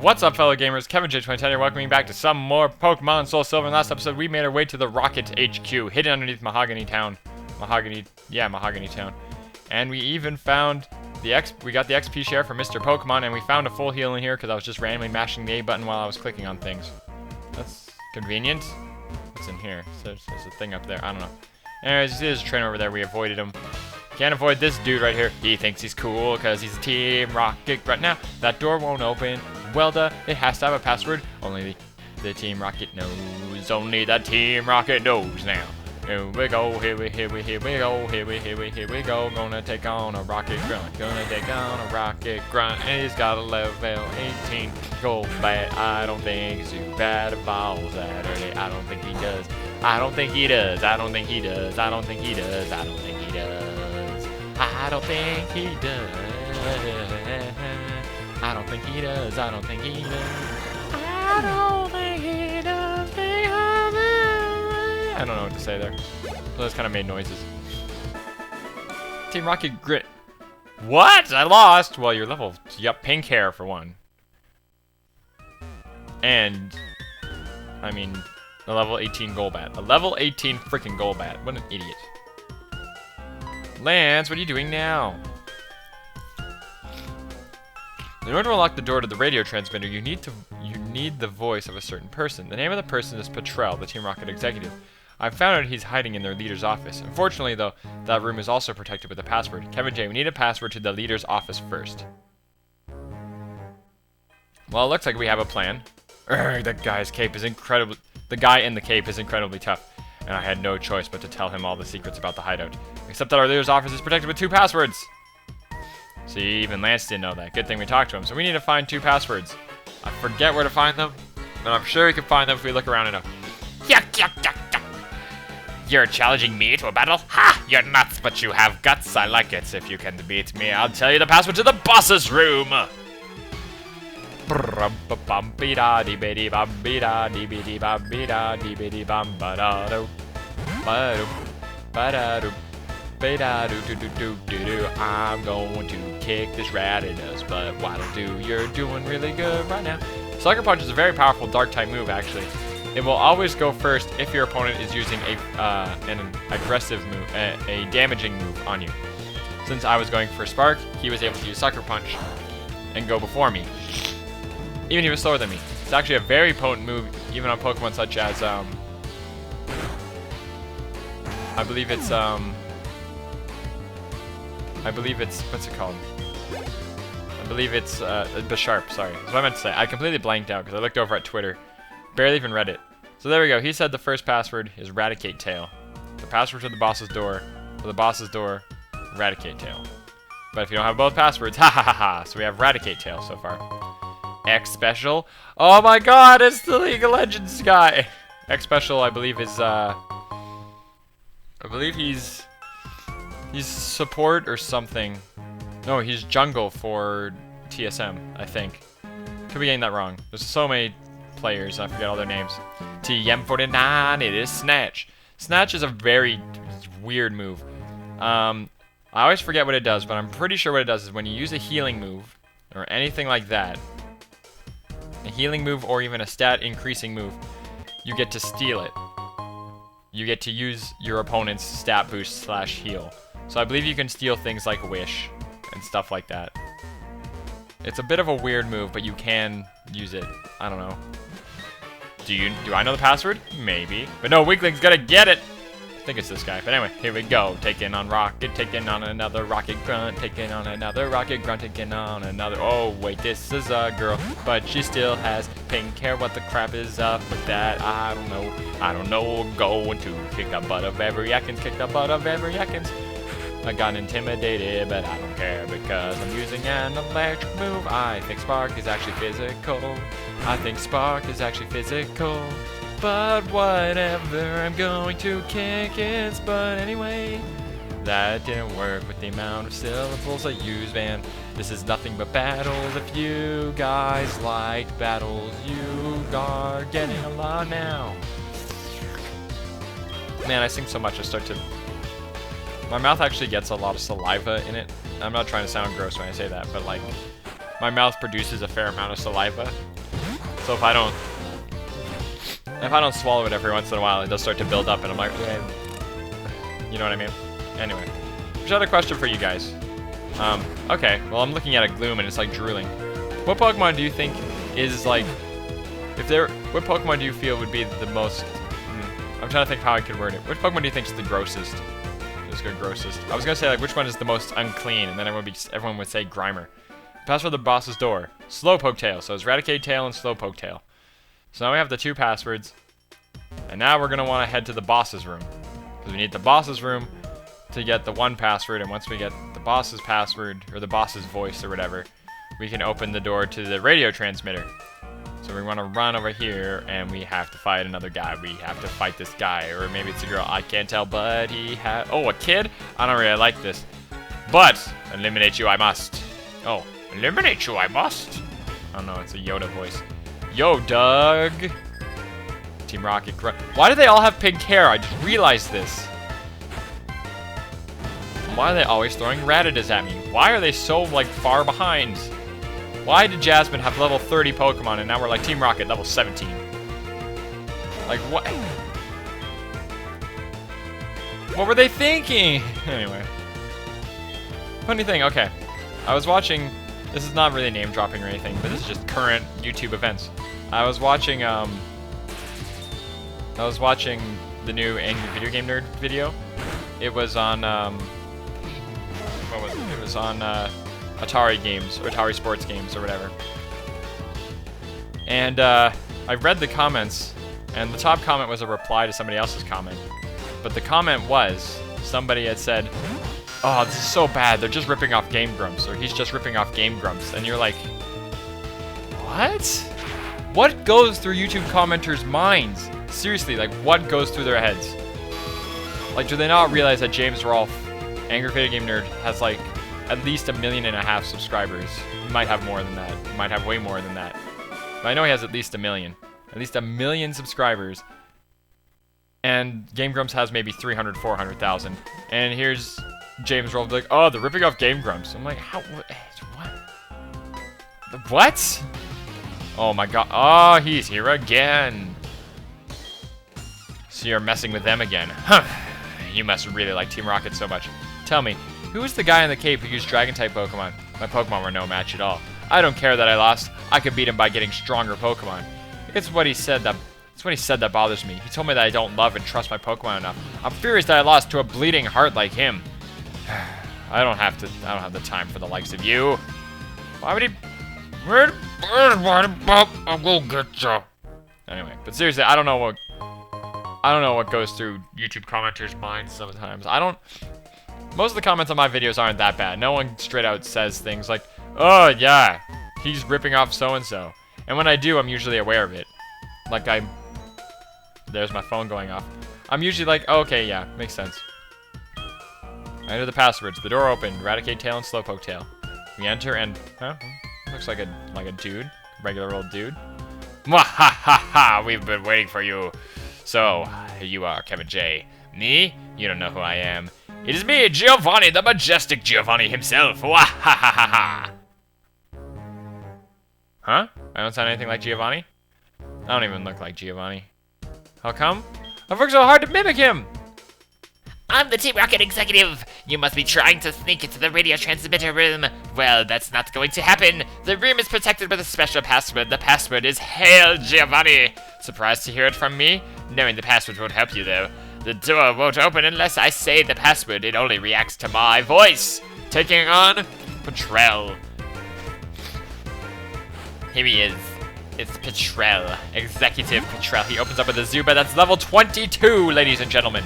What's up, fellow gamers? Kevin J2010 here, welcoming back to some more Pokemon SoulSilver. In last episode, we made our way to the Rocket HQ, hidden underneath Mahogany Town. Mahogany Town. And we even found we got the XP share from Mr. Pokemon, and we found a full heal in here because I was just randomly mashing the A button while I was clicking on things. That's convenient. What's in here? There's a thing up there. I don't know. Anyways, you see there's a trainer over there. We avoided him. Can't avoid this dude right here. He thinks he's cool because he's a Team Rocket. Right now, that door won't open. Well, it has to have a password. Only the Team Rocket knows. Only the Team Rocket knows now. Here we go, here we go. Gonna take on a Rocket Grunt. Gonna take on a Rocket Grunt. And he's got a level 18 gold bat. I don't think he's too bad at balls that early. I don't think he does. I don't think he does. I don't think he does. I don't think he does. I don't think he does. I don't think he does. I don't think he does. I don't think he does. I don't think he does. I don't know what to say there. So those kind of made noises. Team Rocket Grit. What? I lost? Well, you're level. Yup, pink hair for one. And, I mean, a level 18 Golbat. A level 18 freaking Golbat. What an idiot. Lance, what are you doing now? In order to unlock the door to the radio transmitter, you need the voice of a certain person. The name of the person is Petrel, the Team Rocket executive. I've found out he's hiding in their leader's office. Unfortunately, though, that room is also protected with a password. Kevin J, we need a password to the leader's office first. Well, it looks like we have a plan. The guy in the cape is incredibly tough, and I had no choice but to tell him all the secrets about the hideout. Except that our leader's office is protected with 2 passwords. See, even Lance didn't know that. Good thing we talked to him. So we need to find 2 passwords. I forget where to find them, but I'm sure we can find them if we look around enough. Yuck, yuck, yuck, yuck. You're challenging me to a battle? Ha! You're nuts, but you have guts. I like it. If you can beat me, I'll tell you the password to the boss's room. I'm going to kick this rat in us, but why don't you? You're doing really good right now. Sucker Punch is a very powerful dark type move, actually. It will always go first if your opponent is using an aggressive move, a damaging move on you. Since I was going for Spark, he was able to use Sucker Punch and go before me. Even he was slower than me. It's actually a very potent move, even on Pokemon such as, I believe it's, what's it called? I believe it's, Bisharp, sorry. That's what I meant to say. I completely blanked out because I looked over at Twitter. Barely even read it. So there we go. He said the first password is Eradicate Tail. The password to the boss's door, Eradicate Tail. But if you don't have both passwords, ha ha ha ha. So we have Eradicate Tail so far. X Special. Oh my god, it's the League of Legends guy. X Special, I believe, is, he's support or something. No, he's jungle for TSM, I think. Could be getting that wrong. There's so many players, I forget all their names. TM49, it is Snatch. Snatch is a very weird move. I always forget what it does, but I'm pretty sure what it does is when you use a healing move, or anything like that, a healing move or even a stat increasing move, you get to steal it. You get to use your opponent's stat boost / heal. So I believe you can steal things like Wish and stuff like that. It's a bit of a weird move, but you can use it. I don't know. Do I know the password? Maybe. But no, Weakling's gonna get it! I think it's this guy. But anyway, here we go. Taking on Rocket, taking on another Rocket Grunt, taking on another Rocket Grunt, taking on another... Oh, wait, this is a girl, but she still has pink hair. What the crap is up with that? I don't know. I don't know. Going to kick the butt of every Yakins, kick the butt of every Yakins. I got intimidated, but I don't care because I'm using an electric move. I think Spark is actually physical. But whatever, I'm going to kick its butt anyway. That didn't work with the amount of syllables I used, man. This is nothing but battles. If you guys liked battles, you are getting a lot now. Man, I sing so much I start to... My mouth actually gets a lot of saliva in it. I'm not trying to sound gross when I say that, but like, my mouth produces a fair amount of saliva. So if I don't swallow it every once in a while, it does start to build up, and I'm like, okay. You know what I mean? Anyway, just had a question for you guys. Okay, well I'm looking at a Gloom and it's like drooling. What Pokemon do you think is like, what Pokemon do you feel would be the most, I'm trying to think how I could word it. Which Pokemon do you think is the grossest? Let's go grossest. I was gonna say like which one is the most unclean, and then everyone would say Grimer. Password for the boss's door. Slowpoke Tail. So it's Raticate Tail and Slowpoke Tail. So now we have the 2 passwords. And now we're gonna want to head to the boss's room. Because we need the boss's room to get the 1 password, and once we get the boss's password, or the boss's voice or whatever, we can open the door to the radio transmitter. So we want to run over here, and we have to fight another guy. We have to fight this guy, or maybe it's a girl. I can't tell, but he had... Oh, a kid? I don't really like this. But, eliminate you I must. Oh, eliminate you I must. I don't know, it's a Yoda voice. Yo, Doug. Team Rocket. Why do they all have pink hair? I just realized this. Why are they always throwing Rattatas at me? Why are they so, like, far behind? Why did Jasmine have level 30 Pokemon and now we're like Team Rocket level 17? Like, what? What were they thinking? Anyway. Funny thing, okay. I was watching, this is not really name dropping or anything, but this is just current YouTube events. I was watching the new Angry Video Game Nerd video. It was on, what was it? It was on, Atari games, or Atari Sports games, or whatever. And, I read the comments, and the top comment was a reply to somebody else's comment. But the comment was, somebody had said, oh, this is so bad, they're just ripping off Game Grumps, or he's just ripping off Game Grumps. And you're like, what? What goes through YouTube commenters' minds? Seriously, like, what goes through their heads? Like, do they not realize that James Rolfe, Angry Video Game Nerd, has, like, at least 1.5 million subscribers? He might have more than that. He might have way more than that. But I know he has at least 1 million. At least 1 million subscribers. And Game Grumps has maybe 300, 400,000. And here's James Rolfe like, oh, they're ripping off Game Grumps. I'm like, how? What? What? Oh my god. Oh, he's here again. So you're messing with them again. Huh. You must really like Team Rocket so much. Tell me, who was the guy in the cape who used Dragon-type Pokemon? My Pokemon were no match at all. I don't care that I lost. I could beat him by getting stronger Pokemon. It's what he said that bothers me. He told me that I don't love and trust my Pokemon enough. I'm furious that I lost to a bleeding heart like him. I don't have the time for the likes of you. Why would he? I'll go get you. Anyway, but seriously, I don't know what goes through YouTube commenters' minds sometimes. Most of the comments on my videos aren't that bad. No one straight out says things like, oh yeah, he's ripping off so-and-so. And when I do, I'm usually aware of it. Like there's my phone going off. I'm usually like, oh, okay, yeah, makes sense. I enter the passwords. The door opened. Raticate Tail and Slowpoke Tail. We enter and, huh? Looks like a dude. Regular old dude. Mwahaha! We've been waiting for you. So, here you are, Kevin J. Me? You don't know who I am. It is me, Giovanni, the majestic Giovanni himself. Wahahaha! Huh? I don't sound anything like Giovanni? I don't even look like Giovanni. How come? I've worked so hard to mimic him! I'm the Team Rocket executive! You must be trying to sneak into the radio transmitter room. Well, that's not going to happen. The room is protected with a special password. The password is Hail Giovanni! Surprised to hear it from me? Knowing the password won't help you, though. The door won't open unless I say the password. It only reacts to my voice. Taking on Petrel. Here he is. It's Petrel. Executive Petrel. He opens up with a Zubat that's level 22, ladies and gentlemen.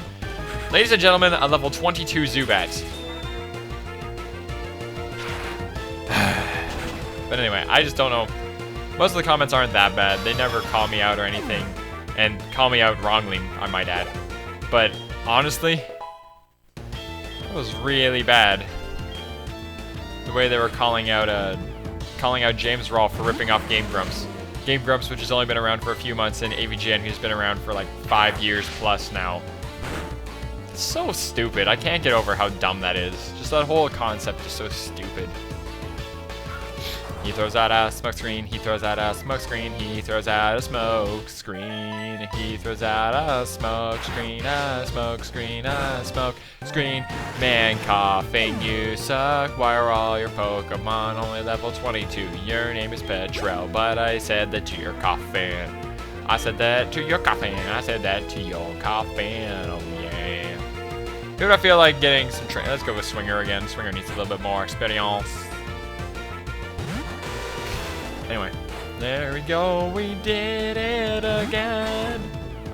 Ladies and gentlemen, a level 22 Zubat. But anyway, I just don't know. Most of the comments aren't that bad. They never call me out or anything. And call me out wrongly, I might add. But honestly, it was really bad. The way they were calling out James Rolfe for ripping off Game Grumps. Game Grumps, which has only been around for a few months, and AVGN, who's been around for like 5 years plus now. It's so stupid. I can't get over how dumb that is. Just that whole concept is so stupid. He throws out a smoke screen. He throws out a smoke screen. He throws out a smoke screen. He throws out a smoke screen. A smoke screen. A smoke screen. Man coughing, you suck. Why are all your Pokemon only level 22? Your name is Petrel, but I said that to your coughing. I said that to your coughing. I said that to your coughing. Oh yeah. Who would I feel like getting some train? Let's go with Swinger again. Swinger needs a little bit more experience. Anyway, there we go. We did it again.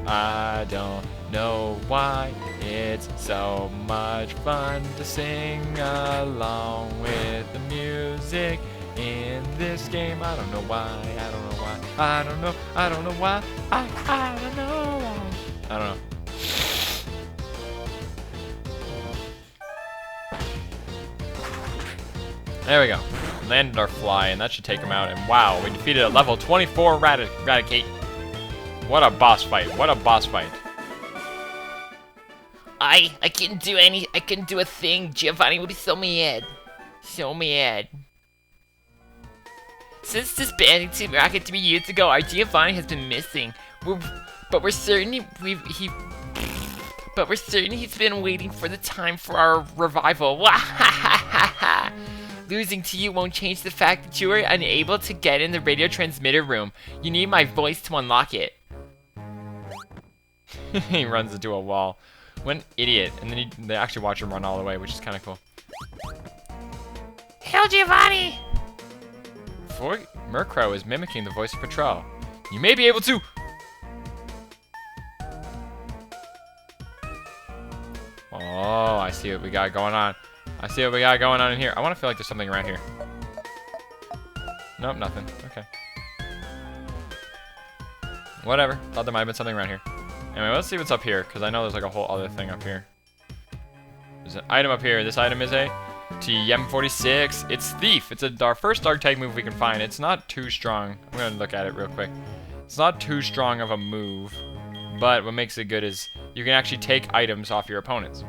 I don't know why it's so much fun to sing along with the music in this game. I don't know why. I don't know why. I don't know. I don't know why. I don't know why. I don't know. There we go. Landed our fly, and that should take him out. And wow, we defeated a level 24 Raticate. What a boss fight. What a boss fight. I couldn't do a thing. Giovanni would be so mad. So mad. Since disbanding Team Rocket 3 years ago, our Giovanni has been missing. But we're certain he's been waiting for the time for our revival. Losing to you won't change the fact that you were unable to get in the radio transmitter room. You need my voice to unlock it. He runs into a wall. What an idiot. And then they actually watch him run all the way, which is kind of cool. Hail Giovanni! Murkrow is mimicking the voice of Petrel. You may be able to... Oh, I see what we got going on. I see what we got going on in here. I want to feel like there's something around here. Nope, nothing. Okay. Whatever. Thought there might have been something around here. Anyway, let's see what's up here, because I know there's like a whole other thing up here. There's an item up here. This item is a TM46. It's Thief. It's our first dark type move we can find. It's not too strong. I'm going to look at it real quick. It's not too strong of a move, but what makes it good is you can actually take items off your opponents.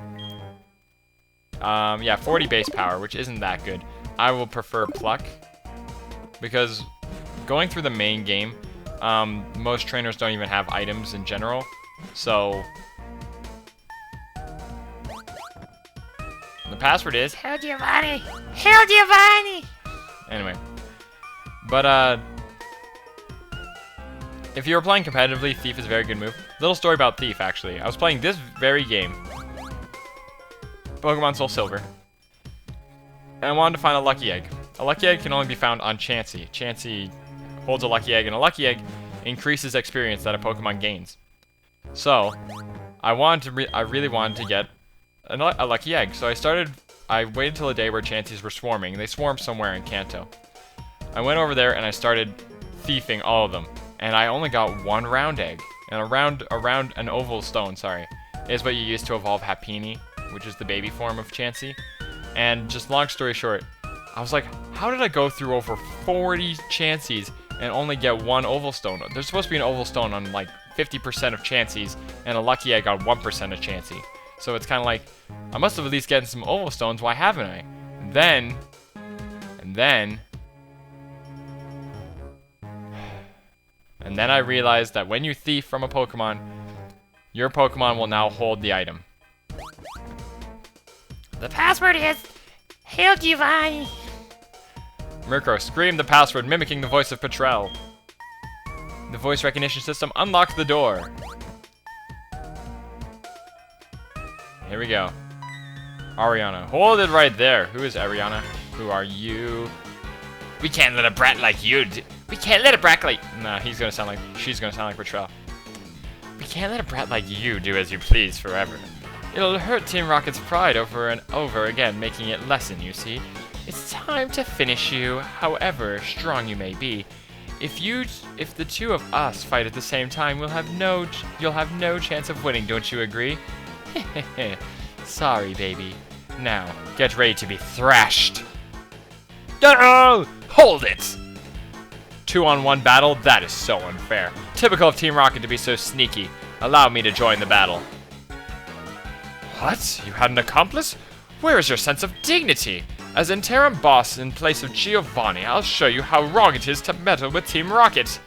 Yeah, 40 base power, which isn't that good. I will prefer Pluck, because going through the main game, most trainers don't even have items in general, so the password is Hail Giovanni! Hail Giovanni! anyway. But if you were playing competitively, Thief is a very good move. Little story about Thief, actually. I was playing this very game, Pokemon SoulSilver, and I wanted to find a lucky egg. A lucky egg can only be found on Chansey. Chansey holds a lucky egg, and a lucky egg increases experience that a Pokemon gains. So, I really wanted to get a lucky egg. So I waited till a day where Chanseys were swarming. They swarmed somewhere in Kanto. I went over there and I started thiefing all of them, and I only got one round egg. And an oval stone, sorry, is what you use to evolve Happiny, which is the baby form of Chansey. And just long story short, I was like, how did I go through over 40 Chanseys and only get one oval stone? There's supposed to be an oval stone on like 50% of Chanseys and a lucky egg on 1% of Chansey. So it's kind of like, I must have at least gotten some oval stones, why haven't I? And then I realized that when you thief from a Pokemon, your Pokemon will now hold the item. The password is Hail Giovanni! Murkrow screamed the password, mimicking the voice of Petrel. The voice recognition system unlocked the door. Here we go. Ariana. Hold it right there. Who is Ariana? Who are you? We can't let a brat like you do. We can't let a brat like... Nah, she's gonna sound like Petrel. We can't let a brat like you do as you please forever. It'll hurt Team Rocket's pride over and over again, making it lessen, you see. It's time to finish you, however strong you may be. If the two of us fight at the same time, you'll have no chance of winning, don't you agree? Sorry, baby. Now, get ready to be thrashed. No! Hold it! 2-on-1 battle? That is so unfair. Typical of Team Rocket to be so sneaky. Allow me to join the battle. What? You had an accomplice? Where is your sense of dignity? As interim boss in place of Giovanni, I'll show you how wrong it is to meddle with Team Rocket.